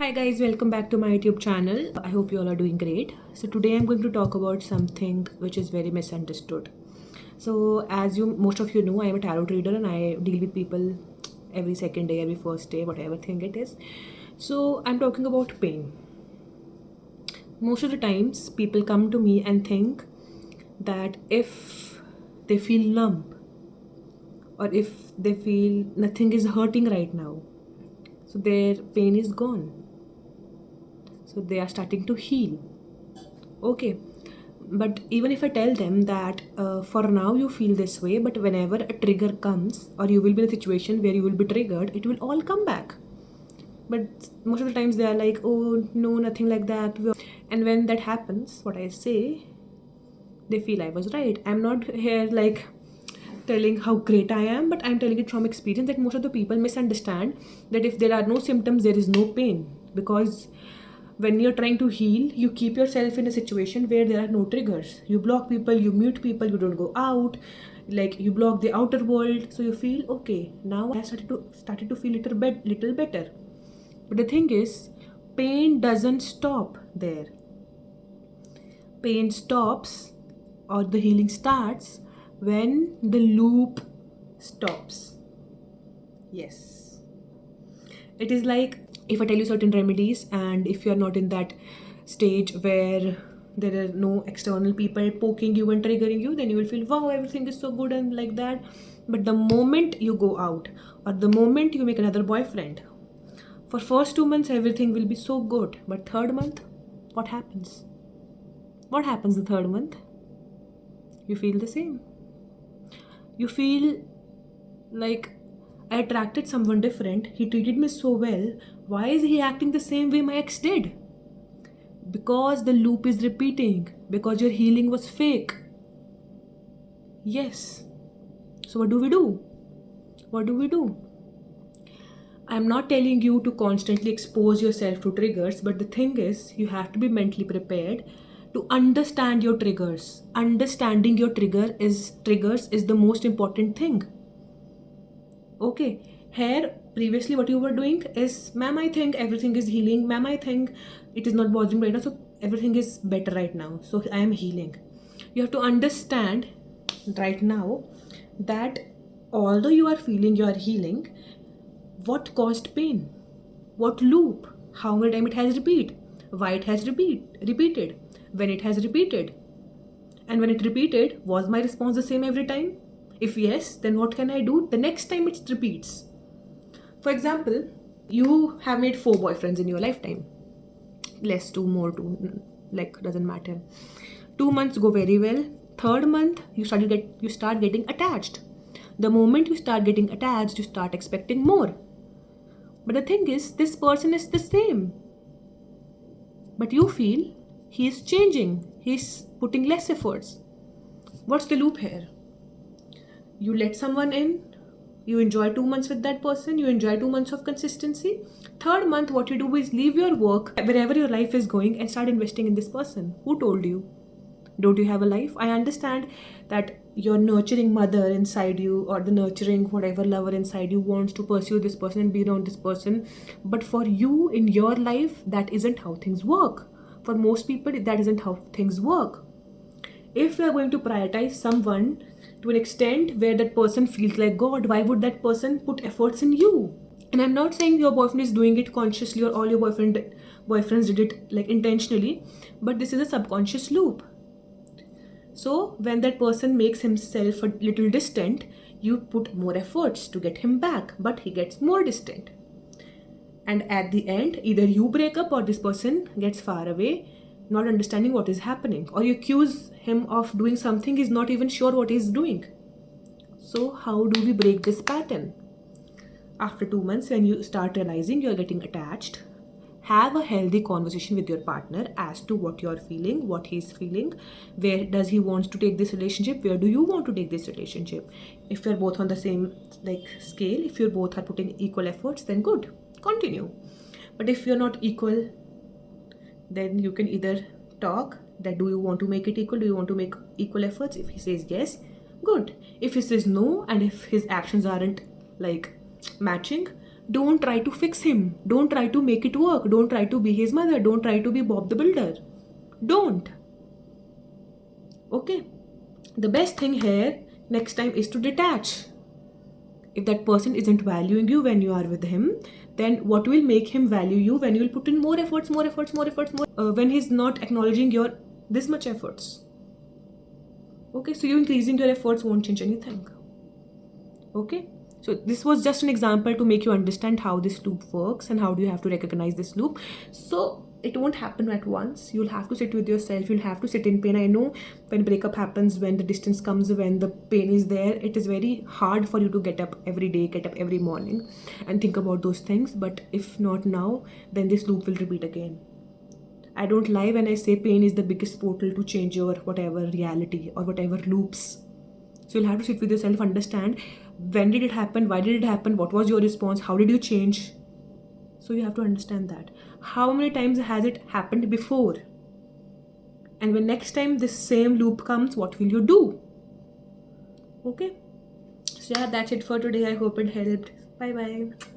Hi guys, welcome back to my YouTube channel. I hope you all are doing great. So today I'm going to talk about something which is very misunderstood. So as you most of you know, I am a tarot reader and I deal with people every second day, every first day, whatever thing it is. So I'm talking about pain. Most of the times people come to me and think that if they feel numb or if they feel nothing is hurting right now, so their pain is gone, so they are starting to heal. Okay, but even if I tell them that for now you feel this way, but whenever a trigger comes or you will be in a situation where you will be triggered, it will all come back. But most of the times they are like, oh no, nothing like that. And when that happens, what I say, they feel I was right. I'm not here like telling how great I am, but I'm telling it from experience that most of the people misunderstand that if there are no symptoms, there is no pain. Because when you're trying to heal, you keep yourself in a situation where there are no triggers. You block people, you mute people, you don't go out, like you block the outer world. So you feel okay. Now I started to feel little better. But the thing is, pain doesn't stop there. Pain stops or the healing starts when the loop stops. Yes. It is like if I tell you certain remedies, and if you're not in that stage where there are no external people poking you and triggering you, then you will feel wow, everything is so good and like that. But the moment you go out or the moment you make another boyfriend, for first 2 months everything will be so good, but third month, what happens? What happens the third month? You feel the same. You feel like I attracted someone different. He treated me so well. Why is he acting the same way my ex did? Because the loop is repeating. Because your healing was fake. Yes. So what do we do? What do we do? I'm not telling you to constantly expose yourself to triggers, but the thing is, you have to be mentally prepared to understand your triggers. Understanding your triggers is the most important thing. Okay, here previously what you were doing is, ma'am, I think everything is healing. Ma'am, I think it is not bothering right now, so everything is better right now. So I am healing. You have to understand right now that although you are feeling you are healing, what caused pain? What loop? How many times it has repeated? Why it has repeated? When it has repeated? And when it repeated, was my response the same every time? If yes, then what can I do the next time it repeats? For example, you have made 4 boyfriends in your lifetime. Less, 2 more, 2, like doesn't matter. 2 months go very well. Third month, you start getting attached. The moment you start getting attached, you start expecting more. But the thing is, this person is the same. But you feel he is changing. He's putting less efforts. What's the loop here? You let someone in, you enjoy 2 months with that person, you enjoy 2 months of consistency. Third month, what you do is leave your work, wherever your life is going, and start investing in this person. Who told you? Don't you have a life? I understand that your nurturing mother inside you, or the nurturing whatever lover inside you, wants to pursue this person and be around this person. But for you in your life, that isn't how things work. For most people, that isn't how things work. If we are going to prioritize someone to an extent where that person feels like God, why would that person put efforts in you? And I'm not saying your boyfriend is doing it consciously or all your boyfriends did it like intentionally, but this is a subconscious loop. So when that person makes himself a little distant, you put more efforts to get him back, but he gets more distant. And at the end, either you break up or this person gets far away, not understanding what is happening. Or you accuse him of doing something he's not even sure what he's doing. So how do we break this pattern? After 2 months, when you start realizing you're getting attached, have a healthy conversation with your partner as to what you're feeling, what he's feeling, where does he want to take this relationship, where do you want to take this relationship. If you're both on the same scale, if you both are putting equal efforts, then good, continue. But if you're not equal, then you can either talk that do you want to make it equal, do you want to make equal efforts. If he says yes, good. If he says no, and if his actions aren't matching, Don't try to fix him. Don't try to make it work. Don't try to be his mother. Don't try to be Bob the Builder. Don't. Okay? The best thing here next time is to detach. If that person isn't valuing you when you are with him, then what will make him value you when you will put in more efforts, when he's not acknowledging your this much efforts? Okay, so you increasing your efforts won't change anything. Okay, so this was just an example to make you understand how this loop works and how do you have to recognize this loop. So it won't happen at once. You'll have to sit with yourself. You'll have to sit in pain. I know when breakup happens, when the distance comes, when the pain is there, it is very hard for you to get up every day, get up every morning and think about those things. But if not now, then this loop will repeat again. I don't lie when I say pain is the biggest portal to change your whatever reality or whatever loops. So you'll have to sit with yourself, understand when did it happen, why did it happen, what was your response, how did you change. So you have to understand that. How many times has it happened before? And when next time this same loop comes, what will you do? Okay. So yeah, that's it for today. I hope it helped. Bye bye.